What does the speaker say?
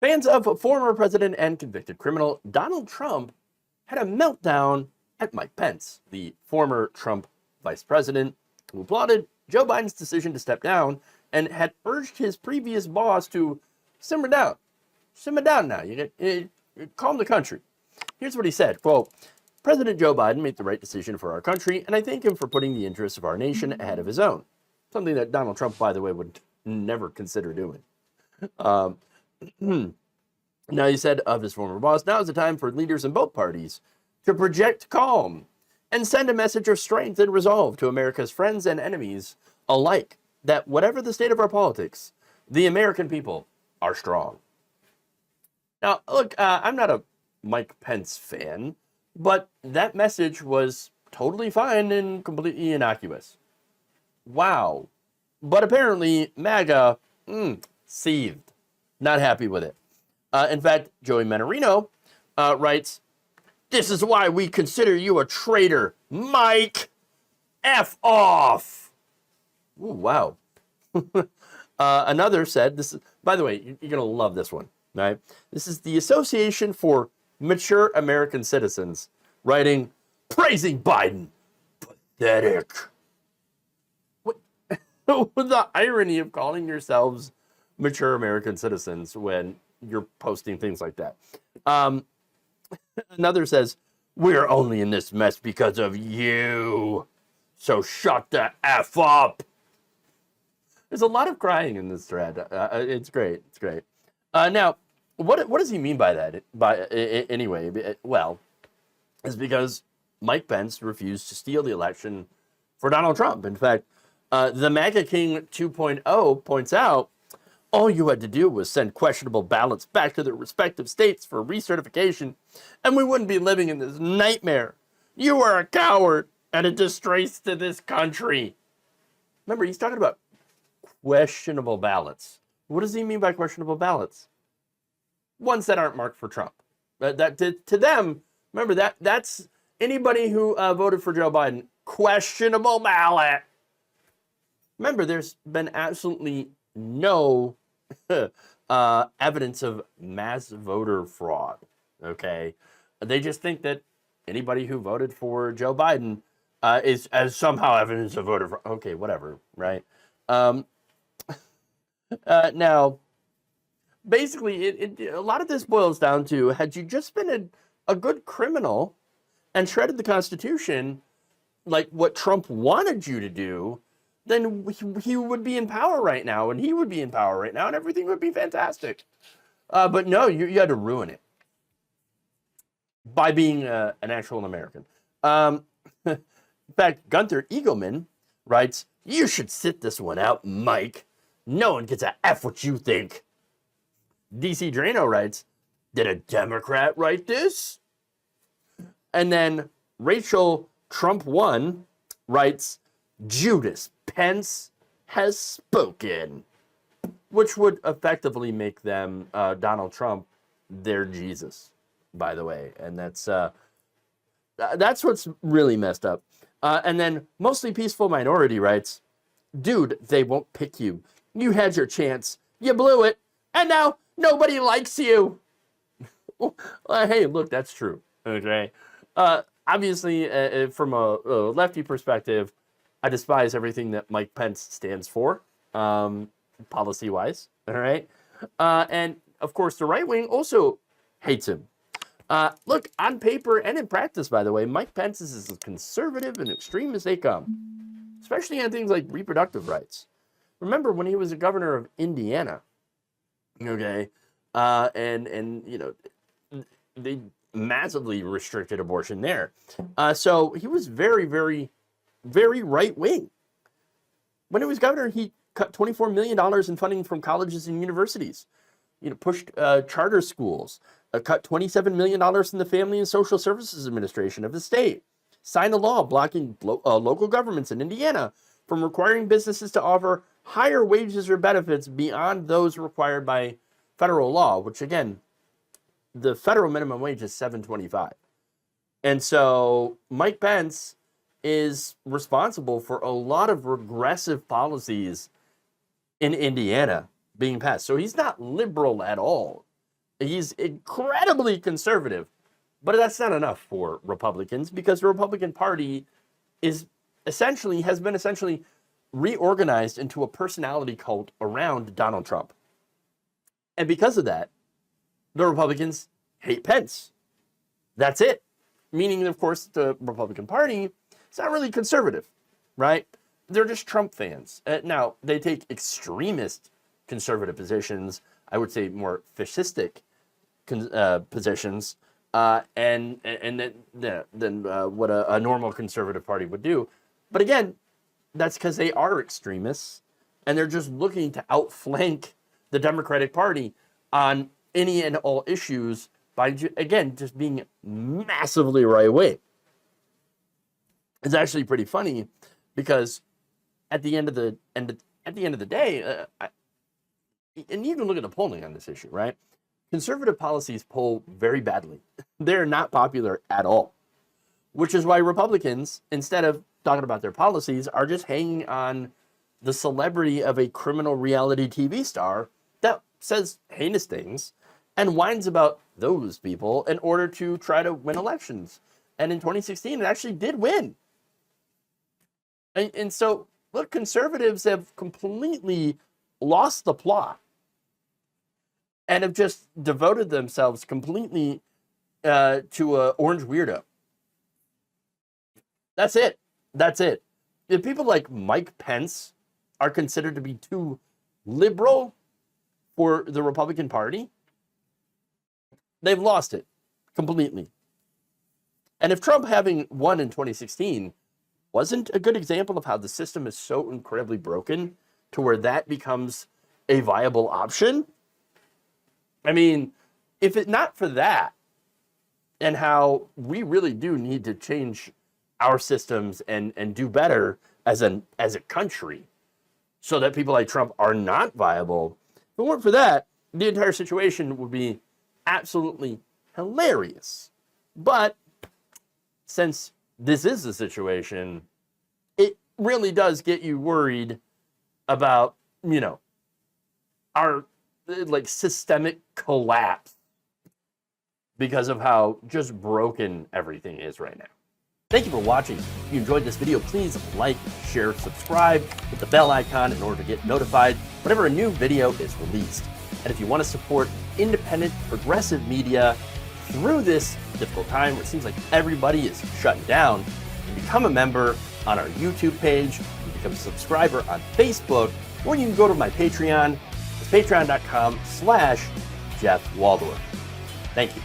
Fans of former president and convicted criminal Donald Trump had a meltdown at Mike Pence, the former Trump vice president, who applauded Joe Biden's decision to step down and had urged his previous boss to simmer down. Simmer down now. You calm the country. Here's what he said, quote, President Joe Biden made the right decision for our country, and I thank him for putting the interests of our nation ahead of his own. Something that Donald Trump, by the way, would never consider doing. Now, he said of his former boss, now is the time for leaders in both parties to project calm and send a message of strength and resolve to America's friends and enemies alike, that whatever the state of our politics, the American people are strong. Now, look, I'm not a Mike Pence fan, but that message was totally fine and completely innocuous. Wow. But apparently, Maga seethed. Not happy with it. In fact, Joey Menorino writes, this is why we consider you a traitor, Mike. F off. Ooh, wow. Another said, this is, by the way, you're going to love this one, right? This is the Association for Mature American Citizens writing, praising Biden. Pathetic. What? The irony of calling yourselves mature American citizens when you're posting things like that. Another says, we're only in this mess because of you. So shut the F up. There's a lot of crying in this thread. It's great. It's great. Now, what does he mean by that? Anyway, well, it's because Mike Pence refused to steal the election for Donald Trump. In fact, the MAGA King 2.0 points out, all you had to do was send questionable ballots back to their respective states for recertification, and we wouldn't be living in this nightmare. You are a coward and a disgrace to this country. Remember, he's talking about questionable ballots. What does he mean by questionable ballots? Ones that aren't marked for Trump. That to them, remember that's anybody who voted for Joe Biden. Questionable ballot. Remember, there's been absolutely no evidence of mass voter fraud. Okay, they just think that anybody who voted for Joe Biden is as somehow evidence of voter fraud. Okay, whatever, right? Now, basically, a lot of this boils down to, had you just been a good criminal and shredded the Constitution like what Trump wanted you to do, then he would be in power right now, and he would be in power right now, and everything would be fantastic. But no, you had to ruin it by being an actual American. In fact, Gunther Eagleman writes, you should sit this one out, Mike. No one gets a F what you think. DC Drano writes, did a Democrat write this? And then Rachel Trump 1 writes, Judas Pence has spoken, which would effectively make them Donald Trump their Jesus, by the way. And that's what's really messed up. And then Mostly Peaceful Minority writes, dude, they won't pick you. You had your chance. You blew it. And now nobody likes you. Hey, look, that's true. Okay. Obviously, from a lefty perspective, I despise everything that Mike Pence stands for, policy-wise. All right. And of course, the right wing also hates him. Look, on paper and in practice, by the way, Mike Pence is as conservative and extreme as they come, especially on things like reproductive rights. Remember when he was a governor of Indiana, okay, and you know, they massively restricted abortion there. So he was very, very, very right wing. When he was governor, he cut $24 million in funding from colleges and universities. You know, pushed charter schools, cut $27 million in the Family and Social Services Administration of the state, signed a law blocking local governments in Indiana from requiring businesses to offer higher wages or benefits beyond those required by federal law, which again, the federal minimum wage is $7.25. And so Mike Pence is responsible for a lot of regressive policies in Indiana being passed. So he's not liberal at all. He's incredibly conservative. But that's not enough for Republicans, because the Republican Party has been essentially reorganized into a personality cult around Donald Trump. And because of that, the Republicans hate Pence. That's it. Meaning, of course, the Republican Party is not really conservative, right? They're just Trump fans. Now, they take extremist conservative positions, I would say more fascistic positions, than what a normal conservative party would do. But again, that's because they are extremists, and they're just looking to outflank the Democratic Party on any and all issues by, again, just being massively right wing. It's actually pretty funny, because at the end of the day, and you can look at the polling on this issue, right? Conservative policies poll very badly. They're not popular at all, which is why Republicans, instead of talking about their policies, are just hanging on the celebrity of a criminal reality TV star that says heinous things and whines about those people in order to try to win elections. And in 2016, it actually did win. And so, look, conservatives have completely lost the plot and have just devoted themselves completely to an orange weirdo. That's it. That's it. If people like Mike Pence are considered to be too liberal for the Republican Party, they've lost it completely. And if Trump having won in 2016 wasn't a good example of how the system is so incredibly broken to where that becomes a viable option, I mean, if it's not for that, and how we really do need to change our systems and do better as a country so that people like Trump are not viable, if it weren't for that, the entire situation would be absolutely hilarious. But since this is the situation, it really does get you worried about, our systemic collapse because of how just broken everything is right now. Thank you for watching. If you enjoyed this video, please like, share, subscribe, hit the bell icon in order to get notified whenever a new video is released. And if you want to support independent, progressive media through this difficult time where it seems like everybody is shutting down, you can become a member on our YouTube page, you can become a subscriber on Facebook, or you can go to my Patreon. It's patreon.com/Jeff Waldorf. Thank you.